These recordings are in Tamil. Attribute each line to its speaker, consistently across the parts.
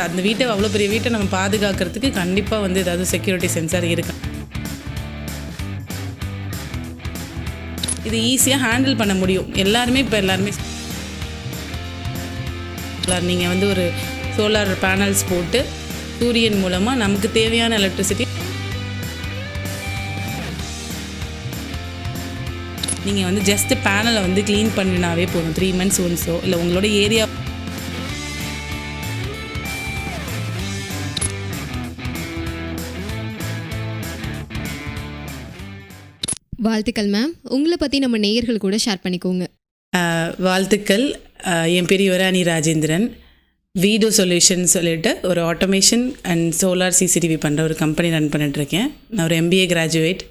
Speaker 1: அந்த வீட்டை அவ்வளோ பெரிய வீட்டை நம்ம பாதுகாக்கிறதுக்கு கண்டிப்பாக வந்து ஏதாவது செக்யூரிட்டி சென்சார் இருக்கு. இது ஈஸியாக ஹேண்டில் பண்ண முடியும். எல்லாருமே நீங்கள் வந்து ஒரு சோலார் பேனல்ஸ் போட்டு சூரியன் மூலமாக நமக்கு தேவையான எலக்ட்ரிசிட்டி நீங்கள் வந்து ஜஸ்ட் பேனலை வந்து க்ளீன் பண்ணினாவே போதும். 3 months ஒன்ஸோ இல்லை உங்களோட ஏரியா.
Speaker 2: வாழ்த்துக்கள் மேம். உங்களை பற்றி நம்ம நேயர்கள் கூட ஷேர் பண்ணிக்கோங்க.
Speaker 1: வாழ்த்துக்கள். என் பேர் யுவராணி ராஜேந்திரன். வீடோ சொல்யூஷன் சொல்லிட்டு ஒரு ஆட்டோமேஷன் அண்ட் சோலார் சிசிடிவி பண்ணுற ஒரு கம்பெனி ரன் பண்ணிட்டுருக்கேன். நான் ஒரு MBA கிராஜுவேட்.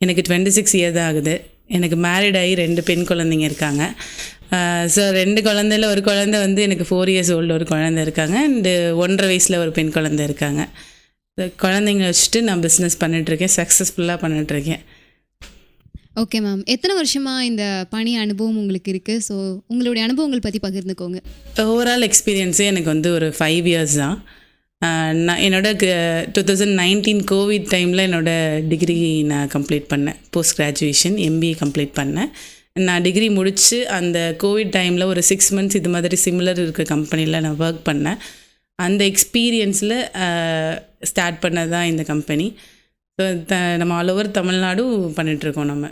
Speaker 1: எனக்கு 26 years தான் ஆகுது. எனக்கு மேரிட் ஆகி 2 பெண் குழந்தைங்க இருக்காங்க. ஸோ 2 குழந்தையில் ஒரு குழந்தை வந்து எனக்கு 4 years old ஒரு குழந்தை இருக்காங்க. அண்டு 1.5 வயசில் ஒரு பெண் குழந்தை இருக்காங்க. குழந்தைங்க வச்சுட்டு நான் பிஸ்னஸ் பண்ணிகிட்ருக்கேன். சக்ஸஸ்ஃபுல்லாக பண்ணிகிட்ருக்கேன்.
Speaker 2: Okay ma'am. எத்தனை வருஷமாக இந்த பணி அனுபவம் உங்களுக்கு இருக்குது? ஸோ உங்களுடைய அனுபவங்கள் பற்றி பகிர்ந்துக்கோங்க.
Speaker 1: ஓவரால் எக்ஸ்பீரியன்ஸே எனக்கு வந்து ஒரு 5 years தான். நான் என்னோட 2019 கோவிட் டைமில் என்னோடய டிகிரி நான் கம்ப்ளீட் பண்ணேன். போஸ்ட் கிராஜுவேஷன் MBA கம்ப்ளீட் பண்ணேன். நான் டிகிரி முடித்து அந்த கோவிட் டைமில் ஒரு 6 months இது மாதிரி சிமிலர் இருக்கிற கம்பெனியில் நான் ஒர்க் பண்ணேன். அந்த எக்ஸ்பீரியன்ஸில் ஸ்டார்ட் பண்ணது தான் இந்த கம்பெனி. ஸோ நம்ம ஆல் ஓவர் தமிழ்நாடும் பண்ணிகிட்ருக்கோம் நம்ம.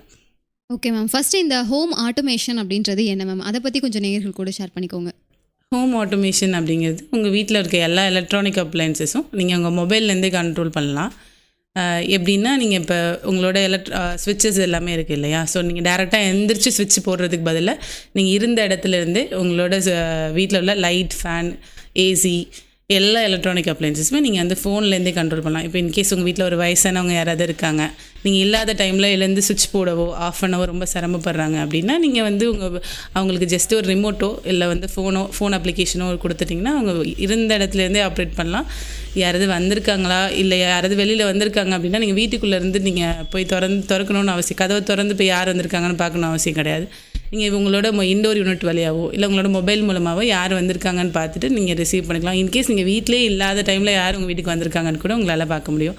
Speaker 2: Okay ma'am. ஃபஸ்ட்டு இந்த ஹோம் ஆட்டோமேஷன் அப்படின்றது என்ன மேம்? அதை பற்றி கொஞ்சம் நேயர்கள் கூட ஷேர் பண்ணிக்கோங்க.
Speaker 1: ஹோம் ஆட்டோமேஷன் அப்படிங்கிறது உங்கள் வீட்டில் இருக்க எல்லா எலக்ட்ரானிக் அப்ளையன்ஸஸும் நீங்கள் உங்கள் மொபைல்லேருந்தே கண்ட்ரோல் பண்ணலாம். எப்படின்னா நீங்கள் இப்போ உங்களோட ஸ்விட்சஸ் எல்லாமே இருக்குது இல்லையா? ஸோ நீங்கள் டேரெக்டாக எந்திரிச்சு ஸ்விட்ச் போடுறதுக்கு பதிலாக நீங்கள் இருந்த இடத்துலேருந்தே உங்களோட வீட்டில் உள்ள லைட், ஃபேன், ஏசி எல்லா எலக்ட்ரானிக் அப்ளையன்ஸஸுமே நீங்கள் வந்து ஃபோன்லேருந்தே கண்ட்ரோல் பண்ணலாம். இப்போ இன்கேஸ் உங்கள் வீட்டில் ஒரு வயசானவங்க யாராவது இருக்காங்க, நீங்கள் இல்லாத டைமில் எழுந்து சுவிட்ச் போடவோ ஆஃப் பண்ணவோ ரொம்ப சிரமப்படுறாங்க அப்படின்னா நீங்கள் வந்து அவங்களுக்கு ஜஸ்ட் ஒரு ரிமோட்டோ இல்லை வந்து ஃபோன் அப்ளிகேஷனோ கொடுத்துட்டிங்கன்னா அவங்க இருந்த இடத்துலேருந்தே ஆப்ரேட் பண்ணலாம். யாராவது வந்திருக்காங்களா இல்லை யாராவது வெளியில் வந்திருக்காங்க அப்படின்னா நீங்கள் வீட்டுக்குள்ளேருந்து நீங்கள் போய் திறக்கணும்னு அவசியம், கதவை திறந்து போய் யார் வந்திருக்காங்கன்னு பார்க்கணும் அவசியம் கிடையாது. நீங்கள் உங்களோட இன்டோர் யூனிட் வழியாவோ இல்லை உங்களோட மொபைல் மூலமாகவோ யார் வந்திருக்காங்கன்னு பார்த்துட்டு நீங்கள் ரிசீவ் பண்ணிக்கலாம். இன்கேஸ் நீங்கள் வீட்டிலே இல்லாத டைமில் யார் உங்கள் வீட்டுக்கு வந்திருக்காங்கன்னு கூட உங்களால் பார்க்க முடியும்.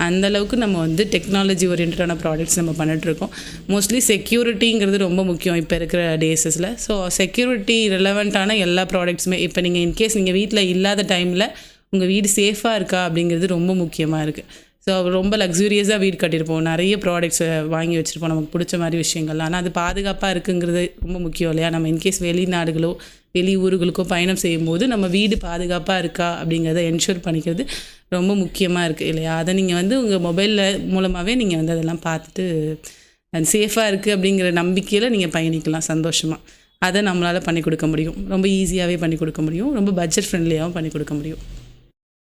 Speaker 1: அந்தளவுக்கு நம்ம வந்து டெக்னாலஜி ஓரியன்டான ப்ராடக்ட்ஸ் நம்ம பண்ணிகிட்ருக்கோம். மோஸ்ட்லி செக்யூரிட்டிங்கிறது ரொம்ப முக்கியம் இப்போ இருக்கிற டேஸஸில். ஸோ செக்யூரிட்டி ரிலவெண்ட்டான எல்லா ப்ராடக்ட்ஸுமே இப்போ நீங்கள் இன்கேஸ் நீங்கள் வீட்டில் இல்லாத டைமில் உங்கள் வீடு சேஃபாக இருக்கா அப்படிங்கிறது ரொம்ப முக்கியமாக இருக்குது. ஸோ ரொம்ப லக்ஸூரியஸாக வீடு கட்டியிருப்போம், நிறைய ப்ராடக்ட்ஸை வாங்கி வச்சுருப்போம், நமக்கு பிடிச்ச மாதிரி விஷயங்கள். ஆனால் அது பாதுகாப்பாக இருக்குங்கிறது ரொம்ப முக்கியம் இல்லையா? நம்ம இன்கேஸ் வெளிநாடுகளோ வெளி ஊர்களுக்கோ பயணம் செய்யும்போது நம்ம வீடு பாதுகாப்பாக இருக்கா அப்படிங்கிறத என்ஷூர் பண்ணிக்கிறது ரொம்ப முக்கியமாக இருக்குது இல்லையா? அதை நீங்கள் வந்து உங்கள் மொபைலில் மூலமாகவே நீங்கள் வந்து அதெல்லாம் பார்த்துட்டு சேஃபாக இருக்குது அப்படிங்கிற நம்பிக்கையில் நீங்கள் பயணிக்கலாம் சந்தோஷமாக. அதை நம்மளால் பண்ணி கொடுக்க முடியும். ரொம்ப ஈஸியாகவே பண்ணி கொடுக்க முடியும். ரொம்ப பட்ஜெட் ஃப்ரெண்ட்லியாகவும் பண்ணி கொடுக்க முடியும்.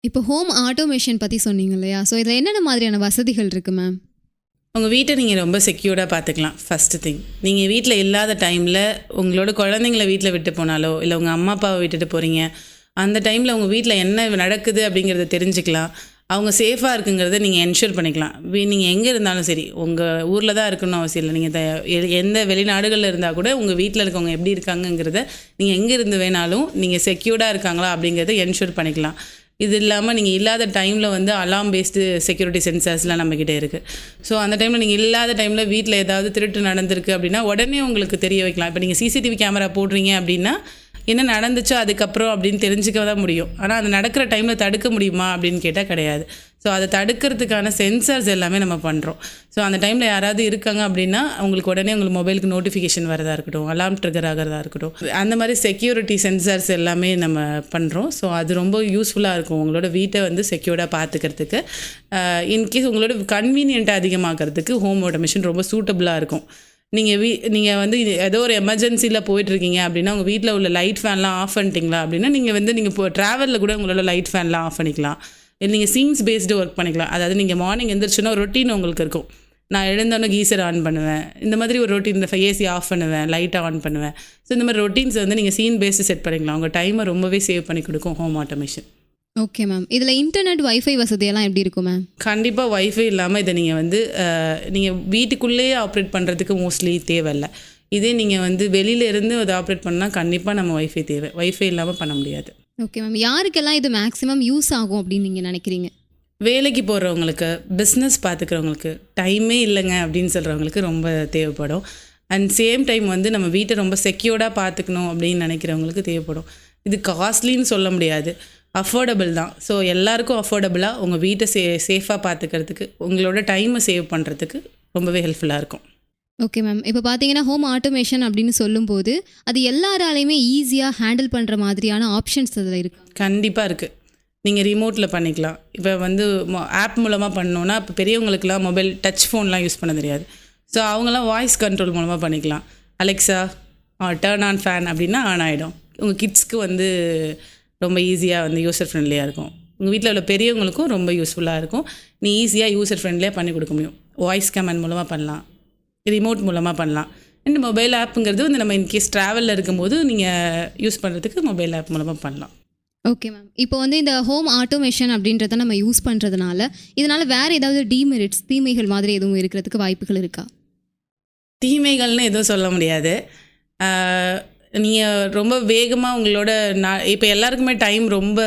Speaker 2: இப்போ ஹோம் ஆட்டோமேஷன் பற்றி சொன்னீங்க இல்லையா? ஸோ இதில் என்னென்ன மாதிரியான வசதிகள் இருக்குது மேம்?
Speaker 1: உங்கள் வீட்டை நீங்கள் ரொம்ப செக்யூர்டாக பார்த்துக்கலாம். ஃபஸ்ட்டு திங், நீங்கள் வீட்டில் இல்லாத டைமில் உங்களோட குழந்தைங்கள வீட்டில் விட்டு போனாலோ இல்லை உங்கள் அம்மா அப்பாவை விட்டுட்டு போகிறீங்க, அந்த டைமில் உங்கள் வீட்டில் என்ன நடக்குது அப்படிங்கிறத தெரிஞ்சுக்கலாம். அவங்க சேஃபாக இருக்குங்கிறத நீங்கள் என்ஷூர் பண்ணிக்கலாம். நீங்கள் எங்கே இருந்தாலும் சரி, உங்கள் ஊரில் தான் இருக்கணும்னு அவசியம் இல்லை. நீங்கள் எந்த வெளிநாடுகளில் இருந்தால் கூட உங்கள் வீட்டில் இருக்கவங்க எப்படி இருக்காங்கங்கிறத நீங்கள் எங்கே இருந்து வேணாலும் நீங்கள் செக்யூர்டாக இருக்காங்களா அப்படிங்கிறத என்ஷூர் பண்ணிக்கலாம். இது இல்லாமல் நீங்கள் இல்லாத டைமில் வந்து அலாம் பேஸ்டு செக்யூரிட்டி சென்சார்ஸ்லாம் நம்மக்கிட்ட இருக்குது. ஸோ அந்த டைமில் நீங்கள் இல்லாத டைமில் வீட்டில் ஏதாவது திருட்டு நடந்திருக்கு அப்படின்னா உடனே உங்களுக்கு தெரிய வைக்கலாம். இப்போ நீங்கள் CCTV கேமரா போடுறீங்க அப்படின்னா என்ன நடந்துச்சோ அதுக்கப்புறம் அப்படின்னு தெரிஞ்சுக்க தான் முடியும். ஆனால் அது நடக்கிற டைமில் தடுக்க முடியுமா அப்படின்னு கேட்டால் கிடையாது. ஸோ அதை தடுக்கிறதுக்கான சென்சார்ஸ் எல்லாமே நம்ம பண்ணுறோம். ஸோ அந்த டைமில் யாராவது இருக்காங்க அப்படின்னா அவங்களுக்கு உடனே உங்களுக்கு மொபைலுக்கு நோட்டிஃபிகேஷன் வரதா இருக்கட்டும், அலாம் ட்ரிகர் ஆகிறதா இருக்கட்டும், அந்த மாதிரி செக்யூரிட்டி சென்சார்ஸ் எல்லாமே நம்ம பண்ணுறோம். ஸோ அது ரொம்ப யூஸ்ஃபுல்லாக இருக்கும் உங்களோட வீட்டை வந்து செக்யூர்டாக பார்த்துக்கிறதுக்கு. இன்கேஸ் உங்களோட கன்வீனியன்ட்டாக அதிகமாகிறதுக்கு ஹோம் ஆட்டோமேஷன் ரொம்ப சூட்டபுளாக இருக்கும். நீங்கள் வந்து ஏதோ ஒரு எமர்ஜென்சியில் போயிட்டுருக்கீங்க அப்படின்னா உங்கள் வீட்டில் உள்ள லைட் ஃபேன்லாம் ஆஃப் பண்ணிட்டீங்களா அப்படின்னா நீங்கள் வந்து நீங்கள் இப்போ ட்ராவலில் கூட உங்களோட லைட் ஃபேன்லாம் ஆஃப் பண்ணிக்கலாம். இல்லை நீங்கள் சீன்ஸ் பேஸ்டு ஒர்க் பண்ணிக்கலாம். அதாவது நீங்கள் மார்னிங் எழுந்திரிச்சுன்னா ஒரு ரொட்டீன் உங்களுக்கு இருக்கும். நான் எழுந்தோன்னே கீசர் ஆன் பண்ணுவேன், இந்த மாதிரி ஒரு ரொட்டீன், இந்த AC ஆஃப் பண்ணுவேன், லைட்டை ஆன் பண்ணுவேன். ஸோ இந்த மாதிரி ரொட்டீன்ஸ் வந்து நீங்கள் சீன் பேஸ்டு செட் பண்ணிக்கலாம். உங்கள் டைமை ரொம்பவே சேவ் பண்ணி கொடுக்கும் ஹோம் ஆட்டோமேஷன்.
Speaker 2: Okay ma'am. இதில் இன்டர்நெட் வைஃபை வசதியெல்லாம் எப்படி இருக்கும் மேம்?
Speaker 1: கண்டிப்பாக வைஃபை இல்லாமல் இதை நீங்கள் வந்து நீங்கள் வீட்டுக்குள்ளேயே ஆப்ரேட் பண்ணுறதுக்கு மோஸ்ட்லி தேவையில்லை. இதே நீங்கள் வந்து வெளியிலேருந்து அதை ஆப்ரேட் பண்ணால் கண்டிப்பாக நம்ம வைஃபை தேவை. வைஃபை இல்லாமல் பண்ண முடியாது.
Speaker 2: Okay ma'am. யாருக்கெல்லாம் இது மேக்ஸிமம் யூஸ் ஆகும் அப்படின்னு நீங்கள் நினைக்கிறீங்க?
Speaker 1: வேலைக்கு போகிறவங்களுக்கு, பிஸ்னஸ் பார்த்துக்கிறவங்களுக்கு, டைமே இல்லைங்க அப்படின்னு சொல்கிறவங்களுக்கு ரொம்ப தேவைப்படும். அண்ட் சேம் டைம் வந்து நம்ம வீட்டை ரொம்ப செக்யூர்டாக பார்த்துக்கணும் அப்படின்னு நினைக்கிறவங்களுக்கு தேவைப்படும். இது காஸ்ட்லின்னு சொல்ல முடியாது, அஃபோர்டபுள் தான். ஸோ எல்லாருக்கும் அஃபோர்டபுளாக உங்கள் வீட்டை சேஃபாக பார்த்துக்கிறதுக்கு, உங்களோட டைமை சேவ் பண்ணுறதுக்கு ரொம்பவே ஹெல்ப்ஃபுல்லாக இருக்கும்.
Speaker 2: Okay ma'am. இப்போ பார்த்தீங்கன்னா ஹோம் ஆட்டோமேஷன் அப்படின்னு சொல்லும்போது அது எல்லாராலையுமே ஈஸியாக ஹேண்டில் பண்ணுற மாதிரியான ஆப்ஷன்ஸ் அதில் இருக்கு.
Speaker 1: கண்டிப்பாக இருக்குது. நீங்கள் ரிமோட்டில் பண்ணிக்கலாம். இப்போ வந்து ஆப் மூலமாக பண்ணோன்னா, இப்போ பெரியவங்களுக்குலாம் மொபைல் டச் ஃபோன்லாம் யூஸ் பண்ண தெரியாது. ஸோ அவங்களாம் வாய்ஸ் கண்ட்ரோல் மூலமாக பண்ணிக்கலாம். அலெக்ஸா டர்ன் ஆன் ஃபேன் அப்படின்னா ஆன் ஆகிடும். உங்கள் கிட்ஸ்க்கு வந்து ரொம்ப ஈஸியாக வந்து யூசர் ஃப்ரெண்ட்லியாக இருக்கும். உங்கள் வீட்டில் உள்ள பெரியவங்களுக்கும் ரொம்ப யூஸ்ஃபுல்லாக இருக்கும். நீ ஈஸியாக யூசர் ஃப்ரெண்ட்லியாக பண்ணி கொடுக்க முடியும். வாய்ஸ் கமாண்ட் மூலமாக பண்ணலாம், ரிமோட் மூலமாக பண்ணலாம். இந்த மொபைல் ஆப்புங்கிறது வந்து நம்ம இன்கேஸ் ட்ராவலில் இருக்கும்போது நீங்கள் யூஸ் பண்ணுறதுக்கு மொபைல் ஆப் மூலமாக பண்ணலாம்.
Speaker 2: Okay ma'am. இப்போ வந்து இந்த ஹோம் ஆட்டோமேஷன் அப்படின்றத நம்ம யூஸ் பண்ணுறதுனால இதனால் வேறு ஏதாவது டீமெரிட்ஸ், தீமைகள் மாதிரி எதுவும் இருக்கிறதுக்கு வாய்ப்புகள் இருக்கா?
Speaker 1: தீமைகள்னு எதுவும் சொல்ல முடியாது. நீங்கள் ரொம்ப வேகமாக உங்களோட இப்போ எல்லாருக்குமே டைம் ரொம்ப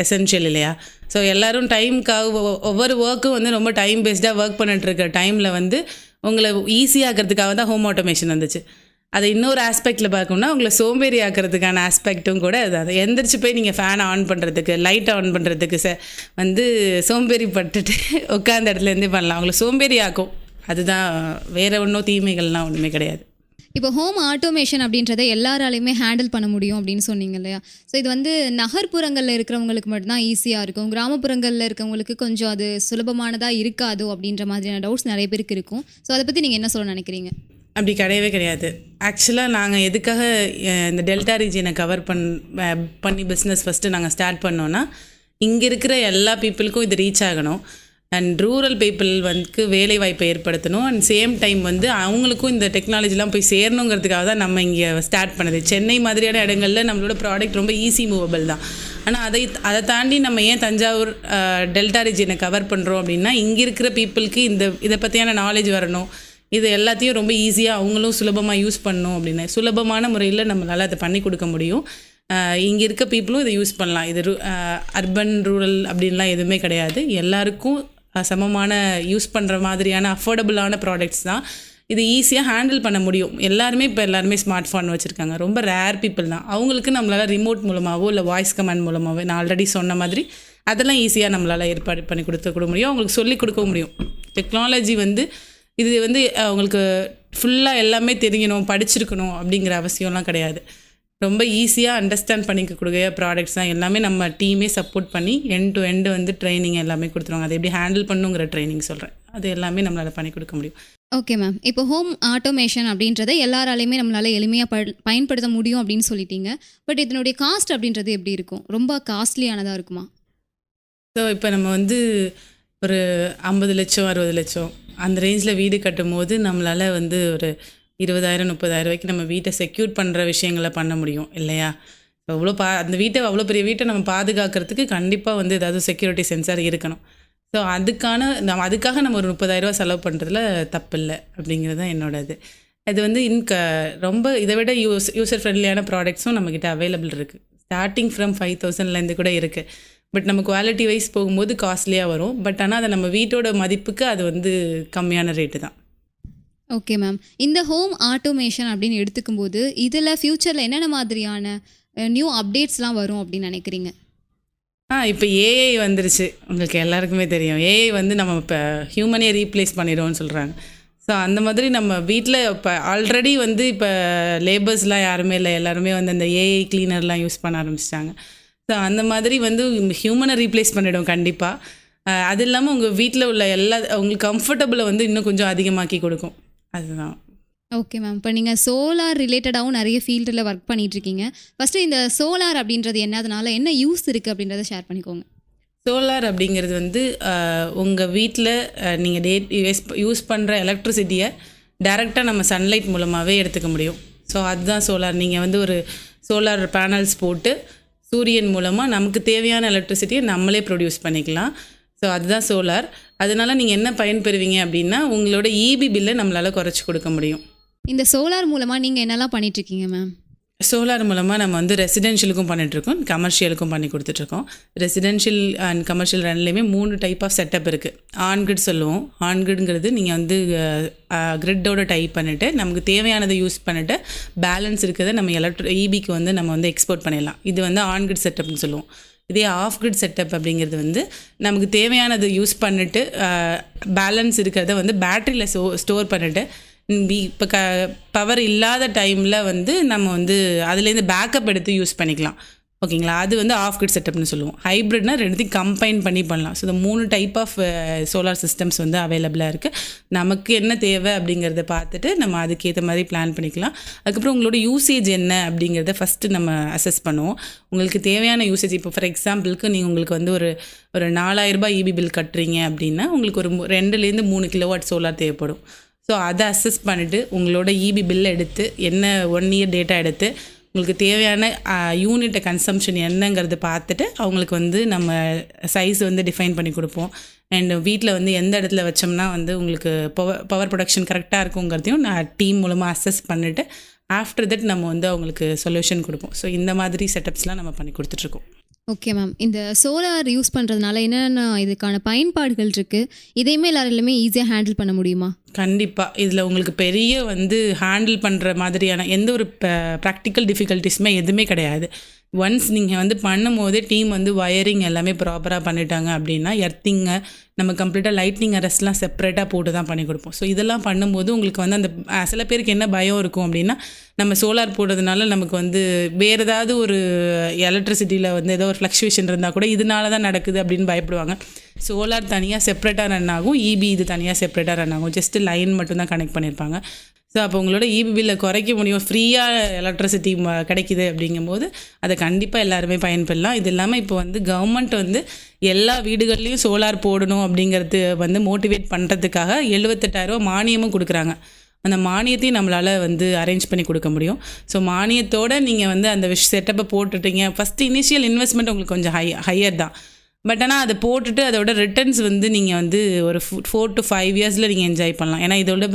Speaker 1: எசென்ஷியல் இல்லையா? ஸோ எல்லோரும் டைமுக்காக ஒவ்வொரு ஒர்க்கும் வந்து ரொம்ப டைம் பேஸ்டாக ஒர்க் பண்ணிட்டுருக்க டைமில் வந்து உங்களை ஈஸியாகிறதுக்காக தான் ஹோம் ஆட்டோமேஷன் வந்துச்சு. அதை இன்னொரு ஆஸ்பெக்டில் பார்க்கணும்னா உங்களை சோம்பேறி ஆக்கிறதுக்கான ஆஸ்பெக்ட்டும் கூட அது எந்திரிச்சு போய் நீங்கள் ஃபேனை ஆன் பண்ணுறதுக்கு, லைட்டை ஆன் பண்ணுறதுக்கு வந்து சோம்பேறி பட்டுட்டு உட்காந்த இடத்துலேருந்தே பண்ணலாம். உங்களை சோம்பேறி ஆக்கும். அதுதான், வேறு ஒன்றும் தீமைகள்லாம் ஒன்றுமே கிடையாது.
Speaker 2: இப்போ ஹோம் ஆட்டோமேஷன் அப்படின்றத எல்லாராலையுமே ஹேண்டில் பண்ண முடியும் அப்படின்னு சொன்னீங்க இல்லையா? ஸோ இது வந்து நகர்ப்புறங்களில் இருக்கிறவங்களுக்கு மட்டும்தான் ஈஸியாக இருக்கும், கிராமப்புறங்களில் இருக்கவங்களுக்கு கொஞ்சம் அது சுலபமானதாக இருக்காதோ அப்படின்ற மாதிரியான டவுட்ஸ் நிறைய பேருக்கு இருக்கும். ஸோ அதை பற்றி நீங்கள் என்ன சொல்ல நினைக்கிறீங்க?
Speaker 1: அப்படி கிடையவே கிடையாது. ஆக்சுவலாக நாங்கள் எதுக்காக இந்த டெல்டா ரீஜியனை கவர் பண்ணி பிஸ்னஸ் ஃபஸ்ட்டு நாங்கள் ஸ்டார்ட் பண்ணோன்னா, இங்கே இருக்கிற எல்லா பீப்புளுக்கும் இது ரீச் ஆகணும். அண்ட் ரூரல் பீப்புள் வந்து வேலை வாய்ப்பை ஏற்படுத்தணும். அண்ட் சேம் டைம் வந்து அவங்களுக்கும் இந்த டெக்னாலஜிலாம் போய் சேரணுங்கிறதுக்காக தான் நம்ம இங்கே ஸ்டார்ட் பண்ணது. சென்னை மாதிரியான இடங்களில் நம்மளோட ப்ராடக்ட் ரொம்ப ஈஸி மூவபிள் தான். ஆனால் அதை தாண்டி நம்ம ஏன் தஞ்சாவூர் டெல்டா ரீஜியனை கவர் பண்ணுறோம் அப்படின்னா, இங்கே இருக்கிற பீப்புளுக்கு இதை பற்றியான நாலேஜ் வரணும். இது எல்லாத்தையும் ரொம்ப ஈஸியாக அவங்களும் சுலபமாக யூஸ் பண்ணணும் அப்படின்னு சுலபமான முறையில் நம்மளால் அதை பண்ணி கொடுக்க முடியும். இங்கே இருக்க பீப்புளும் இதை யூஸ் பண்ணலாம். இது அர்பன் ரூரல் அப்படின்லாம் எதுவுமே கிடையாது. எல்லாருக்கும் சமமான யூஸ் பண்ணுற மாதிரியான அஃபோர்டபுளான ப்ராடக்ட்ஸ் தான். இது ஈஸியாக ஹேண்டில் பண்ண முடியும். எல்லாருமே ஸ்மார்ட் ஃபோன் வச்சுருக்காங்க. ரொம்ப ரேர் பீப்புள் தான். அவங்களுக்கு நம்மளால் ரிமோட் மூலமாகவோ இல்லை வாய்ஸ் கமாண்ட் மூலமாகவோ, நான் ஆல்ரெடி சொன்ன மாதிரி அதெல்லாம் ஈஸியாக நம்மளால் ஏற்பாடு பண்ணி கொடுக்க முடியும். அவங்களுக்கு சொல்லிக் கொடுக்க முடியும். டெக்னாலஜி வந்து இது வந்து அவங்களுக்கு ஃபுல்லாக எல்லாமே தெரியணும், படிச்சிருக்கணும் அப்படிங்கிற அவசியம்லாம் கிடையாது. ரொம்ப ஈஸியாக அண்டர்ஸ்டாண்ட் பண்ணிக்கக்கூடிய ப்ராடக்ட்ஸ் தான் எல்லாமே. நம்ம டீமே சப்போர்ட் பண்ணி எண்ட் டு எண்டு வந்து ட்ரைனிங் எல்லாமே கொடுத்துருவாங்க. அதை எப்படி ஹேண்டில் பண்ணுங்கிற ட்ரைனிங் சொல்கிறேன். அது எல்லாமே நம்மளால் பண்ணி கொடுக்க முடியும்.
Speaker 2: Okay ma'am. இப்போ ஹோம் ஆட்டோமேஷன் அப்படின்றத எல்லாராலையுமே நம்மளால் எளிமையாக பயன்படுத்த முடியும் அப்படின்னு சொல்லிட்டீங்க. பட் இதனுடைய காஸ்ட் அப்படின்றது எப்படி இருக்கும்? ரொம்ப காஸ்ட்லியானதாக இருக்குமா?
Speaker 1: ஸோ இப்போ நம்ம வந்து ஒரு 50 லட்சம் 60 லட்சம் அந்த ரேஞ்சில் வீடு கட்டும் போது நம்மளால் வந்து ஒரு 20,000-30,000 ரூபாய்க்கு நம்ம வீட்டை செக்யூர் பண்ணுற விஷயங்களை பண்ண முடியும் இல்லையா? அவ்வளோ அந்த வீட்டை, அவ்வளோ பெரிய வீட்டை நம்ம பாதுகாக்கிறதுக்கு கண்டிப்பாக வந்து ஏதாவது செக்யூரிட்டி சென்சார் இருக்கணும். ஸோ அதுக்காக நம்ம ஒரு 30,000 ரூபா செலவு பண்ணுறதுல தப்பில்லை அப்படிங்கிறது தான் என்னோட இது. இது வந்து ரொம்ப இதை விட யூசர் ஃப்ரெண்ட்லியான ப்ராடக்ட்ஸும் நம்மக்கிட்ட அவைலபிள் இருக்குது. ஸ்டார்டிங் ஃப்ரம் 5,000லேருந்து கூட இருக்குது. பட் நம்ம குவாலிட்டி வைஸ் போகும்போது காஸ்ட்லியாக வரும். பட் ஆனால் அதை நம்ம வீட்டோட மதிப்புக்கு அது வந்து கம்மியான ரேட்டு தான்.
Speaker 2: Okay ma'am. இந்த ஹோம் ஆட்டோமேஷன் அப்படின்னு எடுத்துக்கும்போது இதில் ஃப்யூச்சரில் என்னென்ன மாதிரியான நியூ அப்டேட்ஸ்லாம் வரும் அப்படின்னு நினைக்கிறீங்க?
Speaker 1: இப்போ ஏஐ வந்துருச்சு. உங்களுக்கு எல்லாருக்குமே தெரியும். ஏஐ வந்து நம்ம இப்போ ஹியூமனே ரீப்ளேஸ் பண்ணிடுவோம்னு சொல்கிறாங்க. ஸோ அந்த மாதிரி நம்ம வீட்டில் இப்போ ஆல்ரெடி வந்து இப்போ லேபர்ஸ்லாம் யாருமே இல்லை, எல்லாருமே வந்து அந்த ஏஐ கிளீனர்லாம் யூஸ் பண்ண ஆரம்பிச்சிட்டாங்க. ஸோ அந்த மாதிரி வந்து ஹியூமனை ரீப்ளேஸ் பண்ணிவிடும் கண்டிப்பாக. அது இல்லாமல் உங்கள் வீட்டில் உள்ள உங்களுக்கு கம்ஃபர்டபுளை வந்து இன்னும் கொஞ்சம் அதிகமாக்கி கொடுக்கும். அதுதான்.
Speaker 2: Okay ma'am. இப்போ நீங்கள் சோலார் ரிலேட்டடாகவும் நிறைய ஃபீல்டில் ஒர்க் பண்ணிகிட்ருக்கீங்க. ஃபஸ்ட்டு இந்த சோலார் அப்படின்றது என்னதுனால என்ன யூஸ் இருக்குது அப்படின்றத ஷேர் பண்ணிக்கோங்க.
Speaker 1: சோலார் அப்படிங்கிறது வந்து உங்கள் வீட்டில் நீங்கள் யூஸ் பண்ணுற எலக்ட்ரிசிட்டியை டைரெக்டாக நம்ம சன்லைட் மூலமாகவே எடுத்துக்க முடியும். ஸோ அதுதான் சோலார். நீங்கள் வந்து ஒரு சோலார் பேனல்ஸ் போட்டு சூரியன் மூலமாக நமக்கு தேவையான எலக்ட்ரிசிட்டியை நம்மளே ப்ரொடியூஸ் பண்ணிக்கலாம். ஸோ அதுதான் சோலார். அதனால் நீங்கள் என்ன பயன்பெறுவீங்க அப்படின்னா, உங்களோட இபி பில்லை நம்மளால் குறைச்சி கொடுக்க முடியும்.
Speaker 2: இந்த சோலார் மூலமாக நீங்கள் என்னெல்லாம் பண்ணிகிட்ருக்கீங்க மேம்?
Speaker 1: சோலார் மூலமாக நம்ம வந்து ரெசிடென்ஷியலுக்கும் பண்ணிகிட்ருக்கோம், கமர்ஷியலுக்கும் பண்ணி கொடுத்துட்ருக்கோம். ரெசிடென்ஷியல் அண்ட் கமர்ஷியல் ரெண்டுலேயுமே 3 டைப் ஆஃப் செட்டப் இருக்குது. ஆன் கிரிட் சொல்லுவோம். ஆன் கிரிட்ங்கிறது நீங்கள் வந்து கிரிட்டோட டைப் பண்ணிவிட்டு நமக்கு தேவையானதை யூஸ் பண்ணிவிட்டு பேலன்ஸ் இருக்கிறத நம்ம ஈபிக்கு வந்து நம்ம வந்து எக்ஸ்போர்ட் பண்ணிடலாம். இது வந்து ஆன் கிரிட் செட்டப்னு சொல்லுவோம். இதே ஆஃப் கிரிட் செட்டப் அப்படிங்கிறது வந்து நமக்கு தேவையானதை யூஸ் பண்ணிவிட்டு பேலன்ஸ் இருக்கிறத வந்து பேட்டரியில் ஸ்டோர் பண்ணிவிட்டு இப்போ பவர் இல்லாத டைமில் வந்து நம்ம வந்து அதுலேருந்து பேக்கப் எடுத்து யூஸ் பண்ணிக்கலாம். ஓகேங்களா? அது வந்து ஆஃப் கிரிட் செட்டப்னு சொல்லுவோம். ஹைப்ரிட்னா ரெண்டுத்தையும் கம்பைன் பண்ணி பண்ணலாம். ஸோ இந்த 3 டைப் ஆஃப் சோலார் சிஸ்டம்ஸ் வந்து அவைலபிளாக இருக்குது. நமக்கு என்ன தேவை அப்படிங்கிறத பார்த்துட்டு நம்ம அதுக்கேற்ற மாதிரி பிளான் பண்ணிக்கலாம். அதுக்கப்புறம் உங்களோட யூசேஜ் என்ன அப்படிங்கிறத ஃபஸ்ட்டு நம்ம அசஸ் பண்ணுவோம். உங்களுக்கு தேவையான யூசேஜ் இப்போ ஃபார் எக்ஸாம்பிளுக்கு நீங்கள் உங்களுக்கு வந்து ஒரு 4000 ரூபாய் இபி பில் கட்டுறீங்க அப்படின்னா உங்களுக்கு ஒரு 2லேருந்து 3 கிலோவாட் சோலார் தேவைப்படும். ஸோ அதை அசஸ் பண்ணிவிட்டு உங்களோட இபி பில் எடுத்து என்ன 1 இயர் டேட்டா எடுத்து உங்களுக்கு தேவையான யூனிட்டை கன்சம்ஷன் என்னங்கிறத பார்த்துட்டு அவங்களுக்கு வந்து நம்ம சைஸ் வந்து டிஃபைன் பண்ணி கொடுப்போம். அண்ட் வீட்டில் வந்து எந்த இடத்துல வச்சோம்னா வந்து உங்களுக்கு பவர் ப்ரொடக்ஷன் கரெக்டாக இருக்குங்கிறதையும் நான் டீம் மூலமாக அசஸ் பண்ணிவிட்டு ஆஃப்டர் தட் நம்ம வந்து அவங்களுக்கு சொல்யூஷன் கொடுப்போம். ஸோ இந்த மாதிரி செட்டப்ஸ்லாம் நம்ம பண்ணி கொடுத்துட்ருக்கோம்.
Speaker 2: Okay ma'am. இந்த சோலார் யூஸ் பண்ணுறதுனால என்னென்ன இதுக்கான பயன்பாடுகள் இருக்குது? இதையுமே எல்லாருமே ஈஸியாக ஹேண்டில் பண்ண முடியுமா?
Speaker 1: கண்டிப்பாக. இதில் உங்களுக்கு பெரிய வந்து ஹேண்டில் பண்ணுற மாதிரியான எந்த ஒரு ப்ராக்டிக்கல் டிஃபிகல்ட்டிஸுமே எதுவுமே கிடையாது. ஒன்ஸ் நீங்கள் வந்து பண்ணும்போதே டீம் வந்து வயரிங் எல்லாமே ப்ராப்பராக பண்ணிட்டாங்க அப்படின்னா எர்த்திங்கை நம்ம கம்ப்ளீட்டாக லைட்னிங் அரெஸ்ட்லாம் செப்பரேட்டாக போட்டு தான் பண்ணி கொடுப்போம். ஸோ இதெல்லாம் பண்ணும்போது உங்களுக்கு வந்து அந்த சில பேருக்கு என்ன பயம் இருக்கும் அப்படின்னா நம்ம சோலார் போடுறதுனால நமக்கு வந்து வேறு ஏதாவது ஒரு எலக்ட்ரிசிட்டியில் வந்து ஏதோ ஒரு ஃப்ளக்சுவேஷன் இருந்தால் கூட இதனால தான் நடக்குது அப்படின்னு பயப்படுவாங்க. சோலார் தனியாக செப்பரேட்டாக ரன் ஆகும், இபி இது தனியாக செப்பரேட்டாக ரன் ஆகும். ஜஸ்ட்டு லைன் மட்டும் தான் கனெக்ட் பண்ணியிருப்பாங்க. ஸோ அப்போ உங்களோட இபி பில்லை குறைக்க முடியும், ஃப்ரீயாக எலக்ட்ரிசிட்டி கிடைக்குது அப்படிங்கும்போது அதை கண்டிப்பாக எல்லாருமே பயன்பெறலாம். இது இல்லாமல் இப்போ வந்து கவர்மெண்ட் வந்து எல்லா வீடுகள்லேயும் சோலார் போடணும் அப்படிங்கிறது வந்து மோட்டிவேட் பண்ணுறதுக்காக 78,000 ரூபா மானியமும் கொடுக்குறாங்க. அந்த மானியத்தையும் நம்மளால் வந்து அரேஞ்ச் பண்ணி கொடுக்க முடியும். ஸோ மானியத்தோடு நீங்கள் வந்து அந்த செட்டப்பை போட்டுட்டீங்க. ஃபஸ்ட்டு இனிஷியல் இன்வெஸ்ட்மெண்ட் உங்களுக்கு கொஞ்சம் ஹையர் தான். பட் ஆனால் அதை போட்டுட்டு அதோட ரிட்டர்ன்ஸ் வந்து நீங்கள் வந்து ஒரு 4 to 5 இயர்ஸில் நீங்கள் என்ஜாய் பண்ணலாம். ஏன்னா இதோட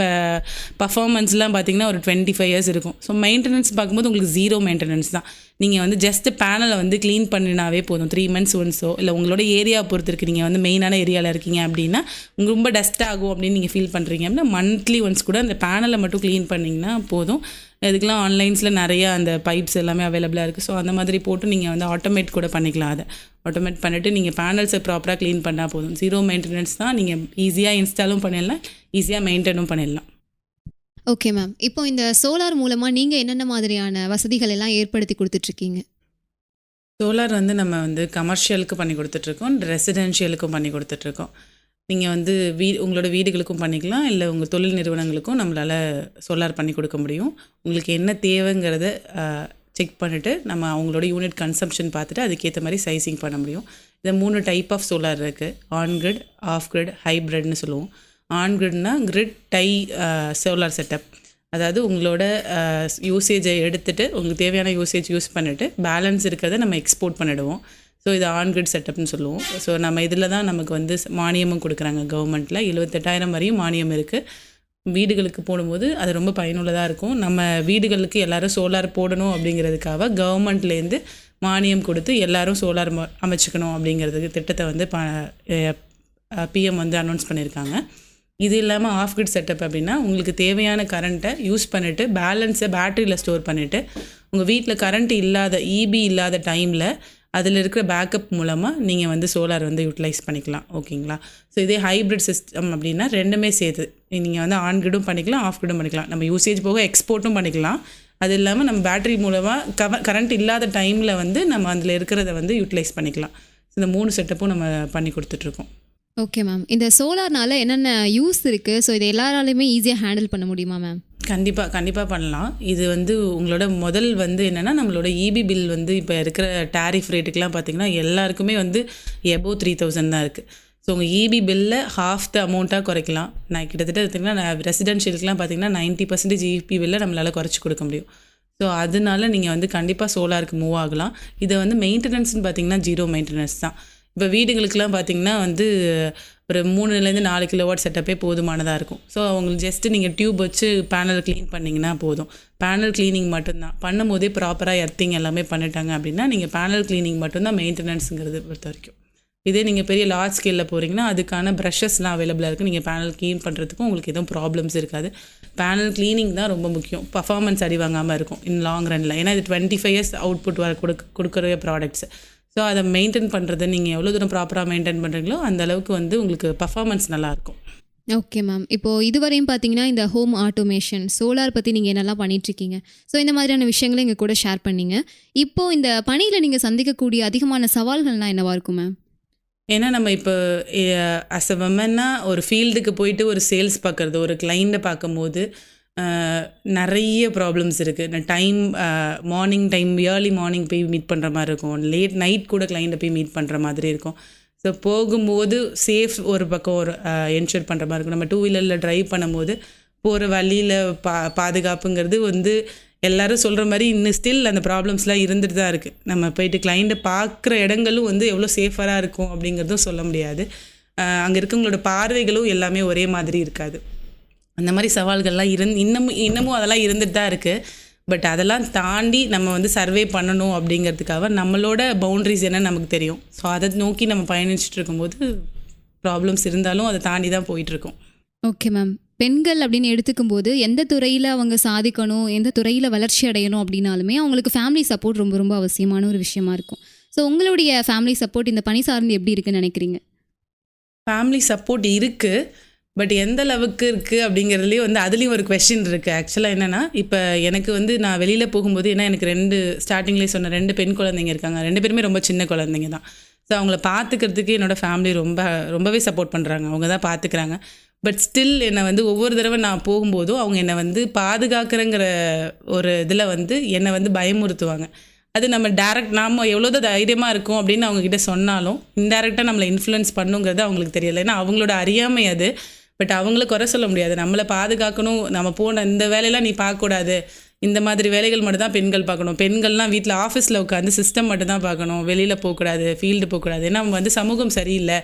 Speaker 1: பர்ஃபார்மன்ஸ்லாம் பார்த்தீங்கன்னா ஒரு 25 இயர்ஸ் இருக்கும். ஸோ மெயின்டெனன்ஸ் பார்க்கும்போது உங்களுக்கு 0 மெயின்டெனன்ஸ் தான். நீங்கள் வந்து ஜஸ்ட் பேனலை வந்து க்ளீன் பண்ணினாவே போதும். 3 months ஒன்ஸோ இல்லை உங்களோட ஏரியாவை பொறுத்து இருக்குது. நீங்கள் வந்து மெயினான ஏரியாவில் இருக்கீங்க அப்படின்னா உங்களுக்கு ரொம்ப டஸ்ட் ஆகும் அப்படின்னு நீங்கள் ஃபீல் பண்ணுறீங்க அப்படின்னா மந்த்லி ஒன்ஸ் கூட அந்த பேனலை மட்டும் க்ளீன் பண்ணிங்கன்னா போதும். இதுக்கெலாம் ஆன்லைன்ஸில் நிறையா அந்த பைப்ஸ் எல்லாமே அவைலபிளாக இருக்குது. ஸோ அந்த மாதிரி போட்டு நீங்கள் வந்து ஆட்டோமேட் கூட பண்ணிக்கலாம். அதை ஆட்டோமேட் பண்ணிவிட்டு நீங்கள் பேனல்ஸை ப்ராப்பராக க்ளீன் பண்ணால் போதும். 0 மெயின்டெனன்ஸ் தான். நீங்கள் ஈஸியாக இன்ஸ்டாலும் பண்ணிடலாம், ஈஸியாக மெயின்டைனும் பண்ணிடலாம்.
Speaker 2: Okay ma'am. இப்போ இந்த சோலார் மூலமாக நீங்கள் என்னென்ன மாதிரியான வசதிகள் எல்லாம் ஏற்படுத்தி கொடுத்துட்ருக்கீங்க?
Speaker 1: சோலார் வந்து நம்ம வந்து கமர்ஷியலுக்கு பண்ணி கொடுத்துட்ருக்கோம், ரெசிடென்ஷியலுக்கும் பண்ணி கொடுத்துட்ருக்கோம். நீங்கள் வந்து உங்களோட வீடுகளுக்கும் பண்ணிக்கலாம், இல்லை உங்கள் தொழில் நிறுவனங்களுக்கும் நம்மளால் சோலார் பண்ணி கொடுக்க முடியும். உங்களுக்கு என்ன தேவைங்கிறத செக் பண்ணிவிட்டு நம்ம அவங்களோட யூனிட் கன்சம்ஷன் பார்த்துட்டு அதுக்கேற்ற மாதிரி சைஸிங் பண்ண முடியும். இதை 3 டைப் ஆஃப் சோலார் இருக்குது. ஆன் கிரிட், ஆஃப் கிரிட், ஹைப்ரிட்னு சொல்லுவோம். ஆன் கிரிட்னா கிரிட் டை சோலார் செட்டப். அதாவது உங்களோட யூசேஜை எடுத்துகிட்டு உங்களுக்கு தேவையான யூசேஜ் யூஸ் பண்ணிவிட்டு பேலன்ஸ் இருக்கிறத நம்ம எக்ஸ்போர்ட் பண்ணிவிடுவோம். ஸோ இது ஆன் கிரிட் செட்டப்னு சொல்லுவோம். ஸோ நம்ம இதில் தான் நமக்கு வந்து மானியமும் கொடுக்குறாங்க கவர்மெண்ட்டில். 78,000 வரையும் மானியம் இருக்குது. வீடுகளுக்கு போடும்போது அது ரொம்ப பயனுள்ளதாக இருக்கும். நம்ம வீடுகளுக்கு எல்லோரும் சோலார் போடணும் அப்படிங்கிறதுக்காக கவர்மெண்ட்லேருந்து மானியம் கொடுத்து எல்லோரும் சோலார் அமைச்சிக்கணும் அப்படிங்கிறதுக்கு திட்டத்தை வந்து பிஎம் வந்து அனௌன்ஸ் பண்ணியிருக்காங்க. இது இல்லாமல் ஆஃப் கிரிட் செட்டப் அப்படின்னா உங்களுக்கு தேவையான கரண்ட்டை யூஸ் பண்ணிவிட்டு பேலன்ஸை பேட்டரியில் ஸ்டோர் பண்ணிவிட்டு உங்கள் வீட்டில் கரண்ட் இல்லாத இபி இல்லாத டைமில் அதில் இருக்கிற பேக்கப் மூலமாக நீங்கள் வந்து சோலார் வந்து யூட்டிலைஸ் பண்ணிக்கலாம். ஓகேங்களா? ஸோ இதே ஹைப்ரிட் சிஸ்டம் அப்படின்னா ரெண்டுமே சேர்த்து நீங்கள் வந்து ஆன் கிரிடும் பண்ணிக்கலாம், ஆஃப் கிரிடும் பண்ணிக்கலாம். நம்ம யூசேஜ் போக எக்ஸ்போர்ட்டும் பண்ணிக்கலாம். அது இல்லாமல் நம்ம பேட்டரி மூலமாக கரண்ட் இல்லாத டைமில் வந்து நம்ம அதில் இருக்கிறத வந்து யூட்டிலைஸ் பண்ணிக்கலாம். இந்த 3 செட்டப்பும் நம்ம பண்ணி கொடுத்துட்ருக்கோம்.
Speaker 2: Okay ma'am. இந்த சோலார்னால என்னென்ன யூஸ் இருக்குது? ஸோ இதை எல்லாராலையுமே ஈஸியாக ஹேண்டில் பண்ண முடியுமா மேம்?
Speaker 1: கண்டிப்பாக பண்ணலாம். இது வந்து உங்களோட முதல் வந்து என்னென்னா நம்மளோட இபி பில் வந்து இப்போ இருக்கிற டேரிஃப் ரேட்டுக்கெலாம் பார்த்திங்கன்னா எல்லாருக்குமே வந்து எபோவ் 3,000 தான் இருக்குது. ஸோ உங்கள் இபி பில்லை ஹாஃப் த அமௌண்ட்டாக குறைக்கலாம். நான் கிட்டத்தட்ட பார்த்திங்கன்னா ரெசிடென்ஷியலுக்குலாம் பார்த்திங்கன்னா 90% இபி பில்லை நம்மளால் குறைச்சி கொடுக்க முடியும். ஸோ அதனால நீங்கள் வந்து கண்டிப்பாக சோலாருக்கு மூவ் ஆகலாம். இதை வந்து மெயின்டெனன்ஸ்னு பார்த்திங்கன்னா 0 மெயின்டெனன்ஸ் தான். இப்போ வீடுகளுக்கெலாம் பார்த்திங்கன்னா வந்து ஒரு 3-4 கிலோவாட் செட்டப்பே போதுமானதாக இருக்கும். ஸோ அவங்களுக்கு ஜஸ்ட்டு நீங்கள் டியூப் வச்சு பேனல் க்ளீன் பண்ணிங்கன்னா போதும். பேனல் க்ளீனிங் மட்டும்தான் பண்ணும்போதே ப்ராப்பராக எர்த்திங் எல்லாமே பண்ணிட்டாங்க அப்படின்னா நீங்கள் பேனல் க்ளீனிங் மட்டும்தான் மெயின்டெனன்ஸுங்கிறது பொறுத்த வரைக்கும். இதே நீங்கள் பெரிய லார்ஜ் ஸ்கேலில் போகிறீங்கன்னா அதுக்கான ப்ரஷஸ்லாம் அவைலபிளாக இருக்குது. நீங்கள் பேனல் க்ளீன் பண்ணுறதுக்கும் உங்களுக்கு எதுவும் ப்ராப்ளம்ஸ் இருக்காது. பேனல் க்ளீனிங் தான் ரொம்ப முக்கியம். பர்ஃபார்மன்ஸ் அடி வாங்காமல் இருக்கும் இன் லாங் ரனில். ஏன்னா இது 25 years அவுட்புட் வர கொடுக்குற ப்ராடக்ட்ஸ். ஸோ அதை மெயின்டைன் பண்ணுறது நீங்கள் எவ்வளோ தூரம் ப்ராப்பராக மெயின்டைன் பண்ணுறீங்களோ அந்த அளவுக்கு வந்து உங்களுக்கு பர்ஃபார்மன்ஸ் நல்லாயிருக்கும்.
Speaker 2: Okay ma'am. இப்போது இதுவரையும் பார்த்தீங்கன்னா இந்த ஹோம் ஆட்டோமேஷன் சோலார் பற்றி நீங்கள் என்னெல்லாம் பண்ணிகிட்ருக்கீங்க, ஸோ இந்த மாதிரியான விஷயங்களை எங்கள் கூட ஷேர் பண்ணீங்க. இப்போது இந்த பணியில் நீங்கள் சந்திக்கக்கூடிய அதிகமான சவால்கள்லாம் என்னவாக இருக்கும் மேம்?
Speaker 1: ஏன்னா நம்ம இப்போ அஸ் அ விமன்னா ஒரு ஃபீல்டுக்கு போயிட்டு ஒரு சேல்ஸ் பார்க்குறது, ஒரு கிளைண்ட்டை பார்க்கும்போது நிறைய ப்ராப்ளம்ஸ் இருக்குது. Time morning time early morning போய் மீட் பண்ணுற மாதிரி இருக்கும். லேட் நைட் கூட கிளைண்ட்டை போய் மீட் பண்ணுற மாதிரி இருக்கும். ஸோ போகும்போது சேஃப் ஒரு பக்கம் ஒரு என்ஷூர் பண்ணுற மாதிரி இருக்கும். நம்ம 2-wheeler ட்ரைவ் பண்ணும்போது போகிற வழியில் பாதுகாப்புங்கிறது வந்து எல்லோரும் சொல்கிற மாதிரி இன்னும் ஸ்டில் அந்த ப்ராப்ளம்ஸ்லாம் இருந்துட்டு தான் இருக்குது. நம்ம போயிட்டு கிளைண்ட்டை பார்க்குற இடங்களும் வந்து எவ்வளோ சேஃபராக இருக்கும் அப்படிங்கிறதும் சொல்ல முடியாது. அங்கே இருக்கவங்களோட பார்வைகளும் எல்லாமே ஒரே மாதிரி இருக்காது. அந்த மாதிரி சவால்கள்லாம் இன்னமும் அதெல்லாம் இருந்துட்டு தான் இருக்குது. பட் அதெல்லாம் தாண்டி நம்ம வந்து சர்வே பண்ணணும் அப்படிங்கிறதுக்காக நம்மளோட பவுண்ட்ரிஸ் என்னன்னு நமக்கு தெரியும். ஸோ அதை நோக்கி நம்ம பயணிச்சுட்டு இருக்கும்போது ப்ராப்ளம்ஸ் இருந்தாலும் அதை தாண்டி தான் போயிட்டுருக்கோம்.
Speaker 2: Okay ma'am. பெண்கள் அப்படின்னு எடுத்துக்கும் போது எந்த துறையில் அவங்க சாதிக்கணும், எந்த துறையில் வளர்ச்சி அடையணும் அப்படின்னாலுமே அவங்களுக்கு ஃபேமிலி சப்போர்ட் ரொம்ப ரொம்ப அவசியமான ஒரு விஷயமா இருக்கும். ஸோ உங்களுடைய ஃபேமிலி சப்போர்ட் இந்த பணி சார்ந்து எப்படி இருக்குன்னு நினைக்கிறீங்க? ஃபேமிலி
Speaker 1: சப்போர்ட் இருக்குது, பட் எந்த அளவுக்கு இருக்குது அப்படிங்கிறதுலேயே வந்து அதுலேயும் ஒரு கொஸ்டின் இருக்குது. ஆக்சுவலாக என்னென்னா, இப்போ எனக்கு வந்து நான் வெளியில் போகும்போது ஏன்னா எனக்கு ஸ்டார்டிங்லேயே சொன்ன 2 பெண் குழந்தைங்க இருக்காங்க. 2 பேருமே ரொம்ப சின்ன குழந்தைங்க தான். ஸோ அவங்கள பார்த்துக்கிறதுக்கு என்னோடய ஃபேமிலி ரொம்பவே சப்போர்ட் பண்ணுறாங்க. அவங்க தான் பார்த்துக்கிறாங்க. பட் ஸ்டில் என்னை வந்து ஒவ்வொரு தடவை நான் போகும்போதும் அவங்க என்னை வந்து பாதுகாக்கிறங்கிற ஒரு இதில் வந்து என்னை வந்து பயமுறுத்துவாங்க. அது நம்ம நாம் எவ்வளோதான் தைரியமாக இருக்கும் அப்படின்னு அவங்கக்கிட்ட சொன்னாலும் இன்டெரக்டாக நம்மளை இன்ஃப்ளூயன்ஸ் பண்ணுங்கிறது அவங்களுக்கு தெரியலை. ஏன்னா அவங்களோட அறியாமை அது. பட் அவங்கள குறை சொல்ல முடியாது. நம்மளை பாதுகாக்கணும், நம்ம போன இந்த வேலையெல்லாம் நீ பார்க்கக்கூடாது, இந்த மாதிரி வேலைகள் மட்டும் தான் பெண்கள் பார்க்கணும், பெண்கள்லாம் வீட்டில் ஆஃபீஸில் உட்காந்து சிஸ்டம் மட்டும் தான் பார்க்கணும், வெளியில் போகக்கூடாது, ஃபீல்டு போகக்கூடாது. ஏன்னா வந்து சமூகம் சரியில்லை,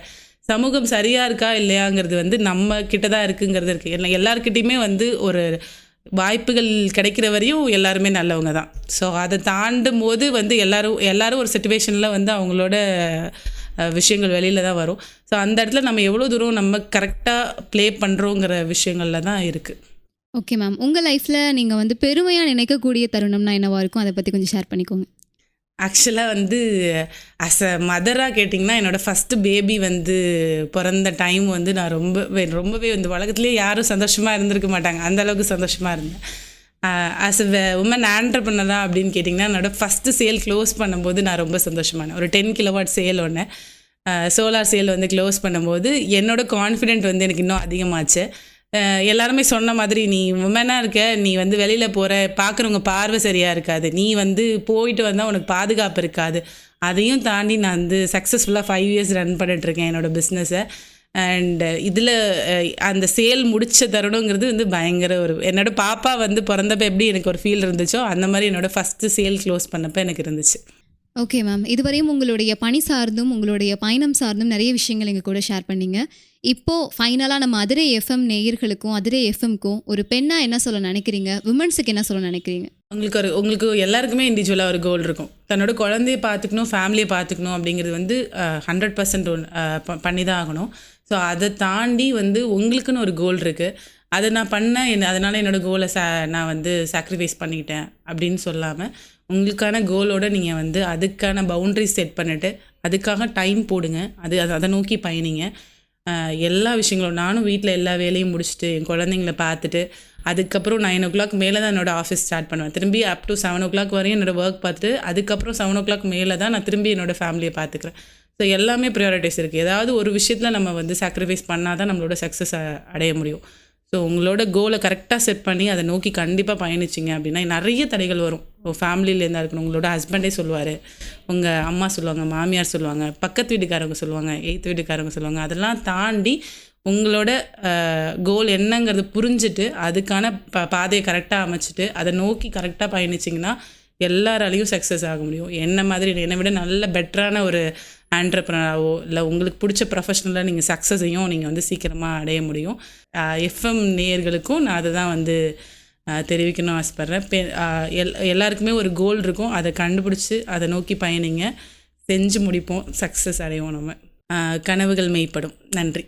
Speaker 1: சமூகம் சரியாக இருக்கா இல்லையாங்கிறது வந்து நம்ம கிட்ட தான் இருக்குங்கிறது இருக்குது. ஏன்னா எல்லாருக்கிட்டையுமே வந்து ஒரு வாய்ப்புகள் கிடைக்கிற வரையும் எல்லாருமே நல்லவங்க தான். ஸோ அதை தாண்டும் போது வந்து எல்லாரும் ஒரு சிச்சுவேஷனில் வந்து அவங்களோட விஷயங்கள் வெளியில் தான் வரும். ஸோ அந்த இடத்துல நம்ம எவ்வளோ தூரம் நம்ம கரெக்டாக ப்ளே பண்ணுறோங்கிற விஷயங்களில் தான் இருக்குது.
Speaker 2: Okay ma'am. உங்கள் லைஃப்பில் நீங்கள் வந்து பெருமையாக நினைக்கக்கூடிய தருணம்னா என்னவாக இருக்கும், அதை பற்றி கொஞ்சம் ஷேர் பண்ணிக்கோங்க.
Speaker 1: ஆக்சுவலாக வந்து அஸ் அ மதராக கேட்டிங்கன்னா என்னோடய ஃபஸ்ட்டு பேபி வந்து பிறந்த டைம் வந்து நான் ரொம்பவே வந்து உலகத்துலேயே யாரும் சந்தோஷமாக இருந்திருக்க மாட்டாங்க, அந்தளவுக்கு சந்தோஷமாக இருந்தேன். ஆஸ் அ உமன் ஆண்டர்ப்ரனராக அப்படின்னு கேட்டிங்கன்னா என்னோடய ஃபஸ்ட்டு சேல் க்ளோஸ் பண்ணும்போது நான் ரொம்ப சந்தோஷமானேன். ஒரு 10 கிலோவாட் சேல் ஒன்று சோலார் சேல் வந்து க்ளோஸ் பண்ணும்போது என்னோடய கான்ஃபிடென்ட் வந்து எனக்கு இன்னும் அதிகமாச்சு. எல்லாருமே சொன்ன மாதிரி நீ உமனாக இருக்க, நீ வந்து வெளியில் போகிற, பார்க்குறவங்க பார்வை சரியாக இருக்காது, நீ வந்து போயிட்டு வந்தால் உனக்கு பாதுகாப்பு இருக்காது. அதையும் தாண்டி நான் வந்து சக்ஸஸ்ஃபுல்லாக 5 years ரன் பண்ணிட்டுருக்கேன் என்னோடய பிஸ்னஸை. அண்ட் இதில் அந்த சேல் முடித்த தருணங்கிறது வந்து பயங்கர என்னோடய பாப்பா வந்து பிறந்தப்போ எப்படி எனக்கு ஒரு ஃபீல் இருந்துச்சோ அந்த மாதிரி என்னோடய ஃபஸ்ட்டு சேல் க்ளோஸ் பண்ணப்போ எனக்கு இருந்துச்சு.
Speaker 2: Okay ma'am. இதுவரையும் உங்களுடைய பணி சார்ந்தும் உங்களுடைய பயணம் சார்ந்தும் நிறைய விஷயங்கள் எங்கள் கூட ஷேர் பண்ணிங்க. இப்போது ஃபைனலாக நம்ம அதிரை எஃப்எம் நேயர்களுக்கும் அதிரை எஃப்எம்க்கும் ஒரு பெண்ணாக என்ன சொல்ல நினைக்கிறீங்க, விமன்ஸுக்கு என்ன சொல்ல நினைக்கிறீங்க?
Speaker 1: உங்களுக்கு எல்லாருக்குமே இண்டிவிஜுவலாக ஒரு கோல் இருக்கும். தன்னோட குழந்தைய பார்த்துக்கணும், ஃபேமிலியை பார்த்துக்கணும் அப்படிங்கிறது வந்து 100% பண்ணி தான் ஆகணும். ஸோ அதை தாண்டி வந்து உங்களுக்குன்னு ஒரு கோல் இருக்குது. அதை நான் பண்ணேன், அதனால் என்னோடய கோலை நான் வந்து சாக்ரிஃபைஸ் பண்ணிக்கிட்டேன் அப்படின்னு சொல்லாமல் உங்களுக்கான கோலோடு நீங்கள் வந்து அதுக்கான பவுண்ட்ரிஸ் செட் பண்ணிவிட்டு அதுக்காக டைம் போடுங்க. அதை நோக்கி பயணிங்க. எல்லா விஷயங்களும் நானும் வீட்டில் எல்லா வேலையும் முடிச்சுட்டு என் குழந்தைங்கள பார்த்துட்டு அதுக்கப்புறம் 9 o'clock மேலே தான் என்னோடய ஆஃபீஸ் ஸ்டார்ட் பண்ணுவேன். திரும்பி அப் டு 7 o'clock வரையும் என்னோடய ஒர்க் பார்த்துட்டு அதுக்கப்புறம் 7 o'clock மேலே தான் நான் திரும்பி என்னோடய ஃபேமிலியை பார்த்துக்கிறேன். ஸோ எல்லாமே ப்ரையாரிட்டிஸ் இருக்குது. ஏதாவது ஒரு விஷயத்தில் நம்ம வந்து சாக்ரிஃபைஸ் பண்ணால் தான் நம்மளோட சக்ஸஸ் அடைய முடியும். ஸோ உங்களோட கோலை கரெக்டாக செட் பண்ணி அதை நோக்கி கண்டிப்பாக பயணிச்சிங்க அப்படின்னா நிறைய தடைகள் வரும். ஃபேமிலியிலேருந்தா இருக்கணும், உங்களோட ஹஸ்பண்டே சொல்லுவார், உங்கள் அம்மா சொல்லுவாங்க, மாமியார் சொல்லுவாங்க, பக்கத்து வீட்டுக்காரங்க சொல்லுவாங்க, எய்த்து வீட்டுக்காரங்க சொல்லுவாங்க. அதெல்லாம் தாண்டி உங்களோட கோல் என்னங்கிறது புரிஞ்சுட்டு அதுக்கான பாதையை கரெக்டாக அமைச்சிட்டு அதை நோக்கி கரெக்டாக பயணிச்சிங்கன்னா எல்லாராலையும் சக்ஸஸ் ஆக முடியும். என்னை விட நல்ல பெட்டரான ஒரு ஆண்டர்ப்ரனராகவோ இல்லை உங்களுக்கு பிடிச்ச ப்ரொஃபஷனலாக நீங்கள் சக்ஸஸையும் நீங்கள் வந்து சீக்கிரமாக அடைய முடியும். எஃப்எம் நேயர்களுக்கும் நான் அதை தான் வந்து தெரிவிக்கணும்னு ஆசைப்பட்றேன். எல்லாருக்குமே ஒரு கோல் இருக்கும், அதை கண்டுபிடிச்சி அதை நோக்கி பயணிங்க, செஞ்சு முடிப்போம், சக்ஸஸ் அடைவோம். நம்ம கனவுகள் மெய்ப்படும். நன்றி.